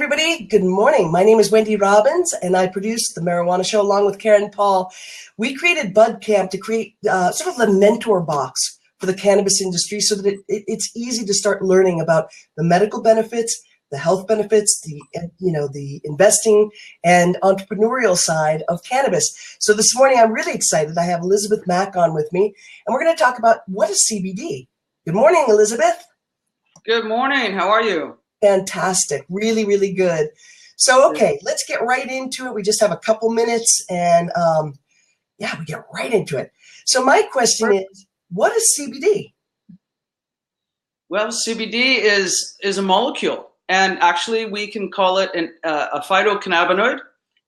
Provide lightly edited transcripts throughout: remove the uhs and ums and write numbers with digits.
everybody. Good morning. My name is Wendy Robbins, and I produce The Marijuana Show along with Karen Paul. We created Bud Camp to create sort of the mentor box for the cannabis industry so that it's easy to start learning about the medical benefits, the health benefits, the investing and entrepreneurial side of cannabis. So this morning, I'm really excited. I have Elizabeth Mack on with me, and we're going to talk about what is CBD. Good morning, Elizabeth. Good morning. How are you? Fantastic. Really, really good. So, okay, let's get right into it. We just have a couple minutes and we get right into it. So my question is, what is CBD? Well, CBD is a molecule, and actually we can call it a phytocannabinoid,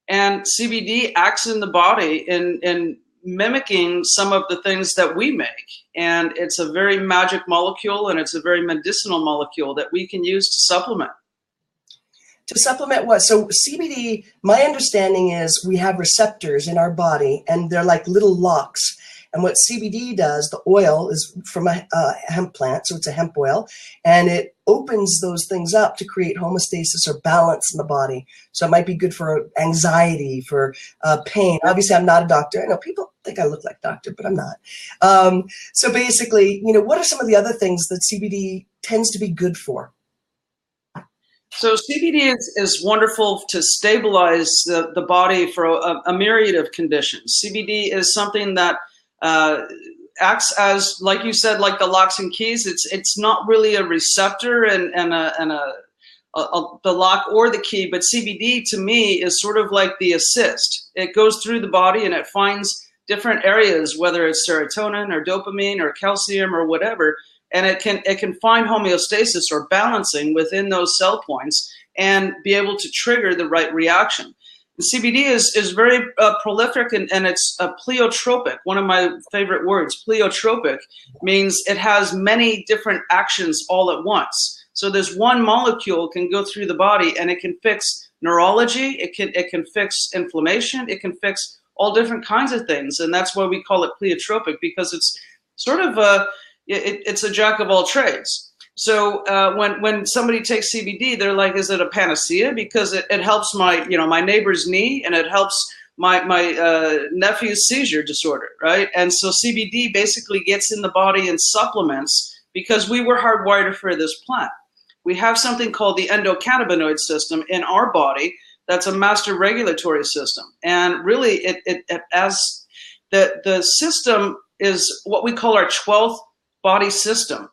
and CBD acts in the body in mimicking some of the things that we make. And it's a very magic molecule, and it's a very medicinal molecule that we can use to supplement. To supplement what? So CBD, my understanding is we have receptors in our body, and they're like little locks. And what CBD does, the oil is from a hemp plant, so it's a hemp oil, and it opens those things up to create homeostasis or balance in the body. So it might be good for anxiety, for pain. Obviously, I'm not a doctor. I know people think I look like a doctor, but I'm not. So basically, what are some of the other things that CBD tends to be good for? So CBD is wonderful to stabilize the body for a myriad of conditions. CBD is something that acts as, like you said, like the locks and keys. It's not really a receptor and the lock or the key, but CBD to me is sort of like the assist. It goes through the body and it finds different areas, whether it's serotonin or dopamine or calcium or whatever, and it can find homeostasis or balancing within those cell points and be able to trigger the right reaction. CBD is very prolific and it's pleiotropic, one of my favorite words. Pleiotropic means it has many different actions all at once. So this one molecule can go through the body and it can fix neurology, it can fix inflammation, it can fix all different kinds of things. And that's why we call it pleiotropic, because it's sort of it's a jack of all trades. So when somebody takes CBD, they're like, is it a panacea? Because it helps my neighbor's knee, and it helps my nephew's seizure disorder, right? And so CBD basically gets in the body and supplements, because we were hardwired for this plant. We have something called the endocannabinoid system in our body that's a master regulatory system. And really as the system is what we call our 12th body system.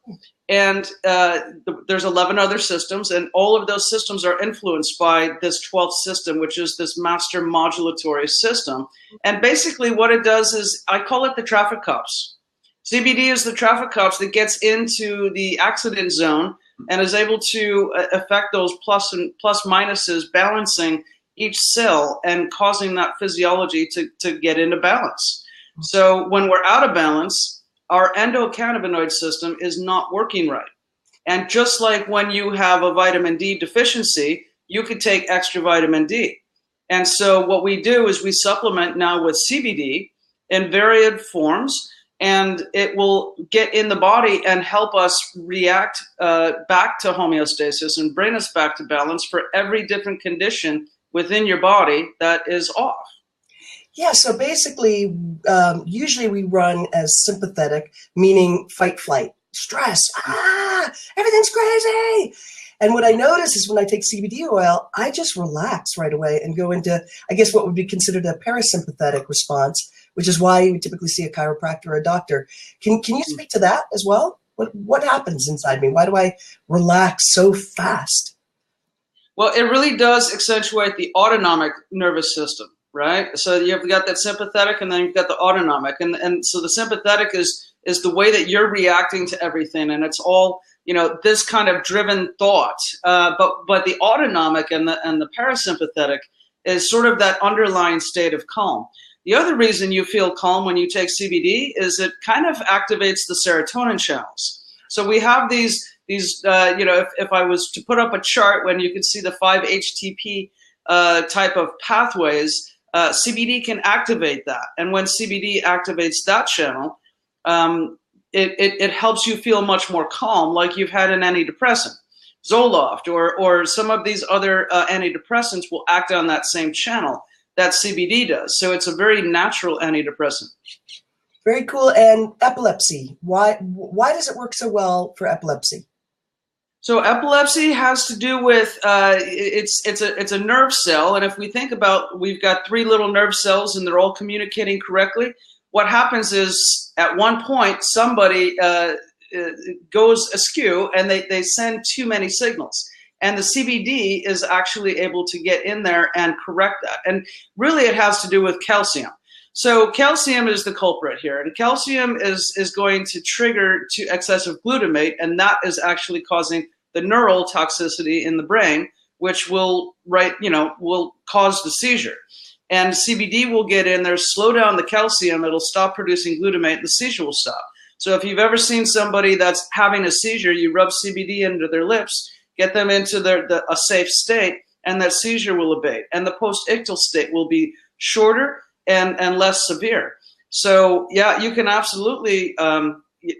And there's 11 other systems, and all of those systems are influenced by this 12th system, which is this master modulatory system. And basically what it does is, I call it the traffic cops. CBD is the traffic cops that gets into the accident zone and is able to affect those plus minuses, balancing each cell and causing that physiology to get into balance. So when we're out of balance, our endocannabinoid system is not working right. And just like when you have a vitamin D deficiency, you could take extra vitamin D. And so what we do is we supplement now with CBD in varied forms, and it will get in the body and help us react back to homeostasis and bring us back to balance for every different condition within your body that is off. Yeah, so basically, usually we run as sympathetic, meaning fight, flight, stress, everything's crazy. And what I notice is when I take CBD oil, I just relax right away and go into, I guess, what would be considered a parasympathetic response, which is why you typically see a chiropractor or a doctor. Can you speak to that as well? What happens inside me? Why do I relax so fast? Well, it really does accentuate the autonomic nervous system. Right? So you've got that sympathetic, and then you've got the autonomic. And so the sympathetic is the way that you're reacting to everything. And it's all, this kind of driven thought. But the autonomic and the parasympathetic is sort of that underlying state of calm. The other reason you feel calm when you take CBD is it kind of activates the serotonin channels. So we have these if I was to put up a chart when you could see the 5 HTP type of pathways, CBD can activate that. And when CBD activates that channel, it helps you feel much more calm, like you've had an antidepressant. Zoloft or some of these other antidepressants will act on that same channel that CBD does. So it's a very natural antidepressant. Very cool. And epilepsy. Why does it work so well for epilepsy? So epilepsy has to do with it's a nerve cell, and if we think about, we've got 3 little nerve cells, and they're all communicating correctly. What happens is at one point somebody goes askew, and they send too many signals. And the CBD is actually able to get in there and correct that. And really it has to do with calcium. So calcium is the culprit here. And calcium is going to trigger to excessive glutamate, and that is actually causing the neural toxicity in the brain, which will cause the seizure. And CBD will get in there, slow down the calcium, it'll stop producing glutamate, the seizure will stop. So if you've ever seen somebody that's having a seizure, you rub CBD into their lips, get them into a safe state, and that seizure will abate. And the post-ictal state will be shorter and less severe. So yeah, you can absolutely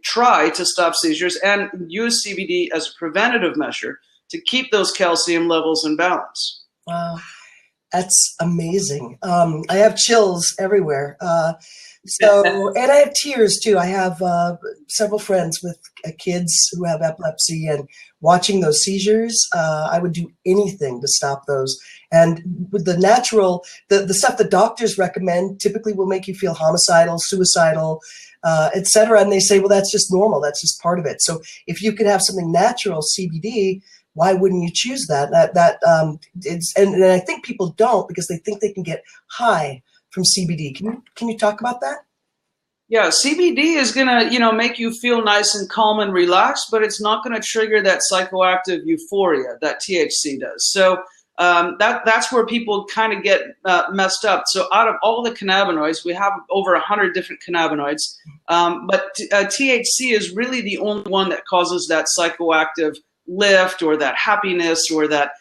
try to stop seizures and use CBD as a preventative measure to keep those calcium levels in balance. Wow, that's amazing. I have chills everywhere. And I have tears too. I have several friends with kids who have epilepsy, and watching those seizures, I would do anything to stop those. And with the natural, the stuff that doctors recommend typically will make you feel homicidal, suicidal, etc. And they say, well, that's just normal. That's just part of it. So if you could have something natural, CBD, why wouldn't you choose that? And I think people don't, because they think they can get high from CBD. Can you talk about that? Yeah, CBD is gonna make you feel nice and calm and relaxed, but it's not gonna trigger that psychoactive euphoria that THC does. So that's where people kind of get messed up. So out of all the cannabinoids, we have over 100 different cannabinoids, but THC is really the only one that causes that psychoactive lift or that happiness or that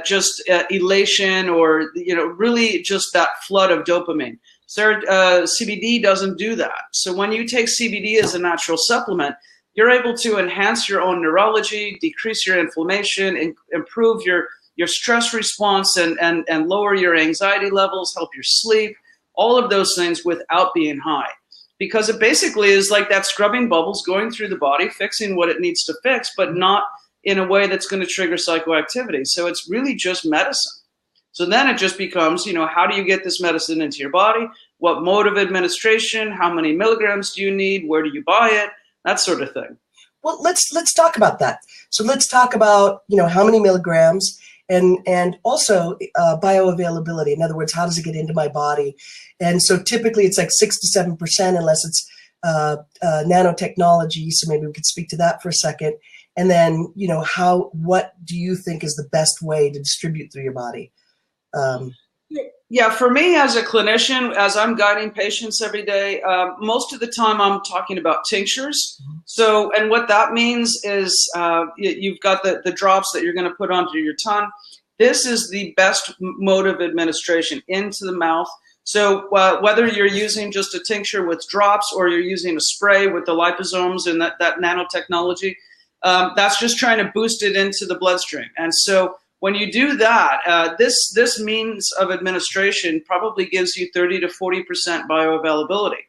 just elation or really just that flood of dopamine. So CBD doesn't do that. So when you take CBD as a natural supplement, you're able to enhance your own neurology, decrease your inflammation, improve your stress response, and lower your anxiety levels, help your sleep, all of those things without being high. Because it basically is like that scrubbing bubbles going through the body, fixing what it needs to fix, but not in a way that's going to trigger psychoactivity. So it's really just medicine. So then it just becomes, how do you get this medicine into your body? What mode of administration? How many milligrams do you need? Where do you buy it? That sort of thing. Well, let's talk about that. So let's talk about, how many milligrams and also bioavailability. In other words, how does it get into my body? And so typically it's like 6 to 7% unless it's nanotechnology. So maybe we could speak to that for a second. And then, what do you think is the best way to distribute through your body? Yeah, for me as a clinician, as I'm guiding patients every day, most of the time I'm talking about tinctures. So, and what that means is you've got the drops that you're going to put onto your tongue. This is the best mode of administration into the mouth. So whether you're using just a tincture with drops or you're using a spray with the liposomes and that nanotechnology, that's just trying to boost it into the bloodstream. And so when you do that, this means of administration probably gives you 30 to 40% bioavailability.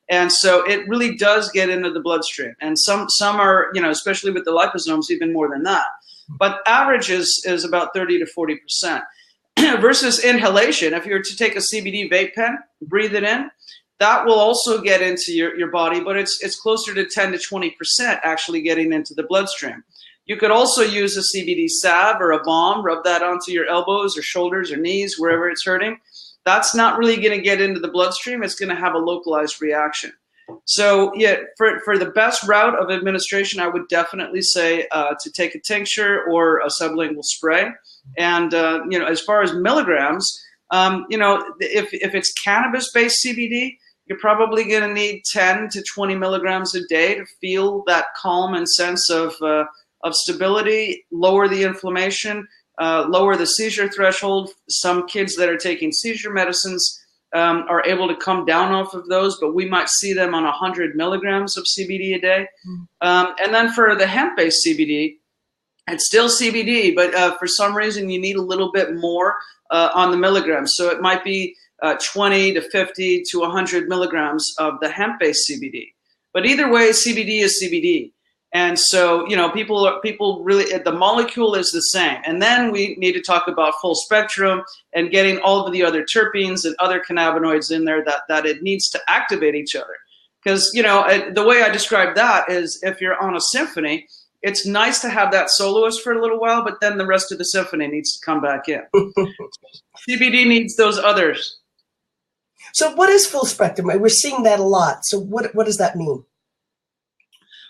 And so it really does get into the bloodstream. And some are, especially with the liposomes, even more than that. But average is about 30 to 40%. Versus inhalation, if you were to take a CBD vape pen, breathe it in, that will also get into your body, but it's closer to 10 to 20% actually getting into the bloodstream. You could also use a CBD salve or a balm, rub that onto your elbows or shoulders or knees, wherever it's hurting. That's not really going to get into the bloodstream. It's going to have a localized reaction. So yeah, for the best route of administration, I would definitely say to take a tincture or a sublingual spray. And, as far as milligrams, if it's cannabis-based CBD, you're probably going to need 10 to 20 milligrams a day to feel that calm and sense of stability, lower the inflammation, lower the seizure threshold. Some kids that are taking seizure medicines are able to come down off of those, but we might see them on 100 milligrams of CBD a day. And then for the hemp-based CBD, It's still CBD, but for some reason you need a little bit more on the milligrams. So it might be 20 to 50 to 100 milligrams of the hemp-based CBD. But either way, CBD is CBD. And so, you know, people really, the molecule is the same. And then we need to talk about full spectrum and getting all of the other terpenes and other cannabinoids in there that it needs to activate each other. Because, you know, the way I describe that is if you're on a symphony, it's nice to have that soloist for a little while, but then the rest of the symphony needs to come back in. CBD needs those others. So what is full spectrum? We're seeing that a lot. So what does that mean?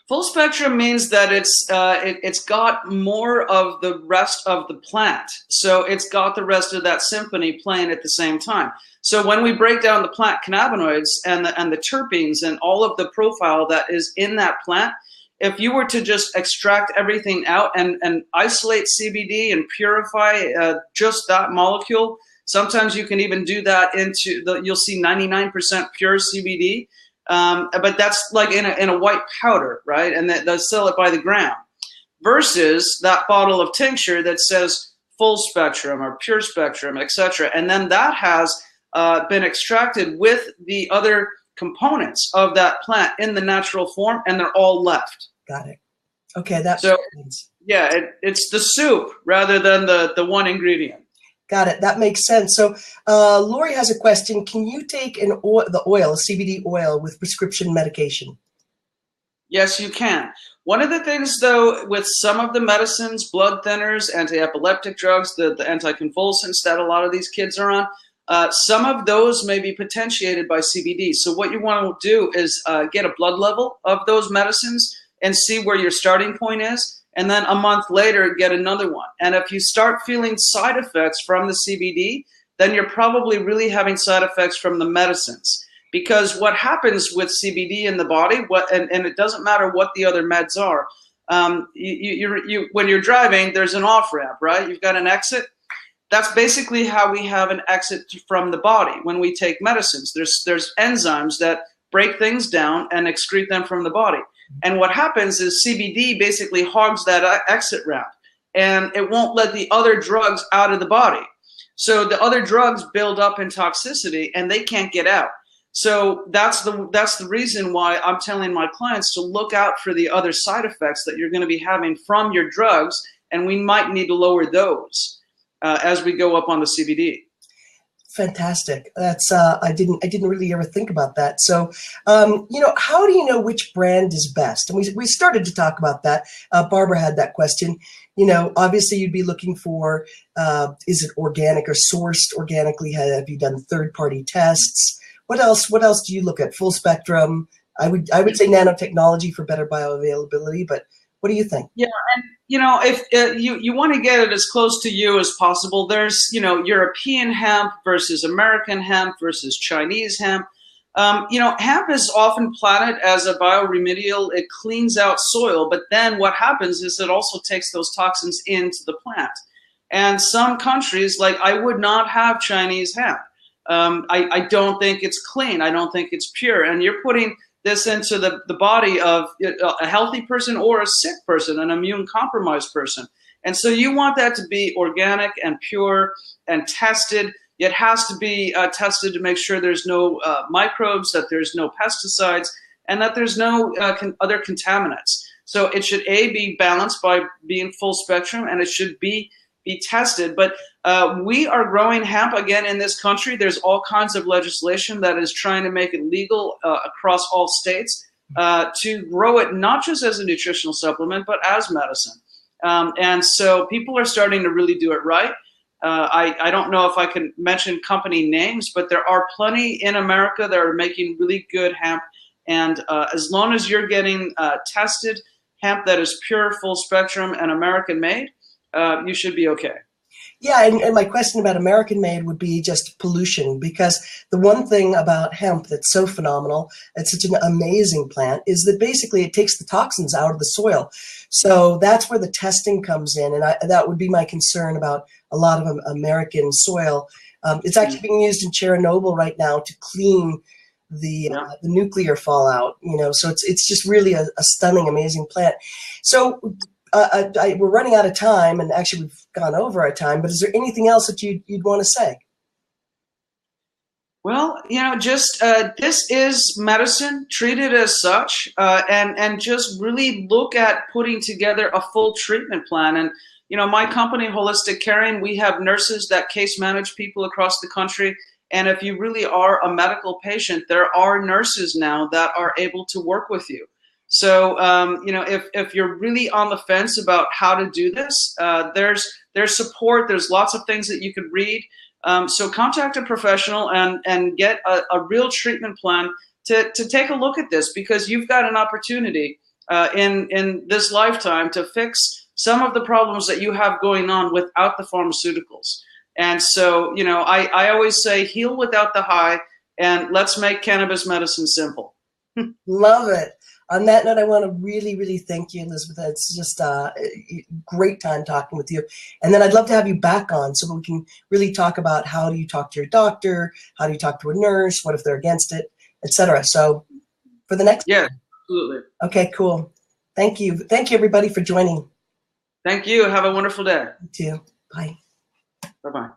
Full spectrum means that it's got more of the rest of the plant. So it's got the rest of that symphony playing at the same time. So when we break down the plant cannabinoids and the terpenes and all of the profile that is in that plant, if you were to just extract everything out and isolate CBD and purify just that molecule, sometimes you can even do that into you'll see 99% pure CBD, but that's like in a white powder, right? And they'll sell it by the gram. Versus that bottle of tincture that says full spectrum or pure spectrum, etc. And then that has been extracted with the other components of that plant in the natural form, and they're all left. Got it. Okay, that so makes sense. Yeah, it's the soup rather than the one ingredient. Got it. That makes sense. So Lori has a question. Can you take the oil, CBD oil, with prescription medication? Yes, you can. One of the things, though, with some of the medicines, blood thinners, anti-epileptic drugs, the anticonvulsants that a lot of these kids are on, some of those may be potentiated by CBD. So what you want to do is get a blood level of those medicines and see where your starting point is. And then a month later, get another one. And if you start feeling side effects from the CBD, then you're probably really having side effects from the medicines. Because what happens with CBD in the body, and it doesn't matter what the other meds are, when you're driving, there's an off-ramp, right? You've got an exit. That's basically how we have an exit from the body when we take medicines. There's enzymes that break things down and excrete them from the body. And what happens is CBD basically hogs that exit ramp, and it won't let the other drugs out of the body. So the other drugs build up in toxicity, and they can't get out. So that's the reason why I'm telling my clients to look out for the other side effects that you're going to be having from your drugs, and we might need to lower those as we go up on the CBD. Fantastic. That's I didn't really ever think about that. So, you know, how do you know which brand is best? And we started to talk about that. Barbara had that question. You know, obviously you'd be looking for is it organic or sourced organically? Have you done third-party tests? What else do you look at? Full spectrum. I would say nanotechnology for better bioavailability, but what do you think? Yeah, and you know, if you want to get it as close to you as possible, there's, you know, European hemp versus American hemp versus Chinese hemp. You know, hemp is often planted as a bioremedial. It cleans out soil, but then what happens is it also takes those toxins into the plant. And some countries, like, I would not have Chinese hemp. I don't think it's clean. I don't think it's pure. And you're putting this into the body of a healthy person or a sick person, an immune compromised person. And so you want that to be organic and pure and tested. It has to be tested to make sure there's no microbes, that there's no pesticides, and that there's no other contaminants. So it should be balanced by being full spectrum, and it should be tested. But we are growing hemp again in this country. There's all kinds of legislation that is trying to make it legal across all states to grow it not just as a nutritional supplement, but as medicine. And so people are starting to really do it right. I don't know if I can mention company names, but there are plenty in America that are making really good hemp. And as long as you're getting tested hemp that is pure, full spectrum, and American made, you should be okay. Yeah, and my question about American made would be just pollution, because the one thing about hemp that's so phenomenal, it's such an amazing plant, is that basically it takes the toxins out of the soil. So that's where the testing comes in, and that would be my concern about a lot of American soil. It's actually being used in Chernobyl right now to clean the nuclear fallout, you know, so it's just really a stunning, amazing plant. So we're running out of time, and actually we've gone over our time, but is there anything else that you'd want to say? Well, just this is medicine. Treat it as such, and just really look at putting together a full treatment plan. And my company, Holistic Caring, we have nurses that case manage people across the country. And if you really are a medical patient, there are nurses now that are able to work with you. So, if you're really on the fence about how to do this, there's support. There's lots of things that you could read. So contact a professional and get a real treatment plan to take a look at this, because you've got an opportunity in this lifetime to fix some of the problems that you have going on without the pharmaceuticals. And so, I always say heal without the high, and let's make cannabis medicine simple. Love it. On that note, I want to really, really thank you, Elizabeth. It's just a great time talking with you. And then I'd love to have you back on so we can really talk about how do you talk to your doctor, how do you talk to a nurse, what if they're against it, etc. So for the next. Yeah, absolutely. Okay, cool. Thank you. Thank you, everybody, for joining. Thank you. Have a wonderful day. You too. Bye. Bye-bye.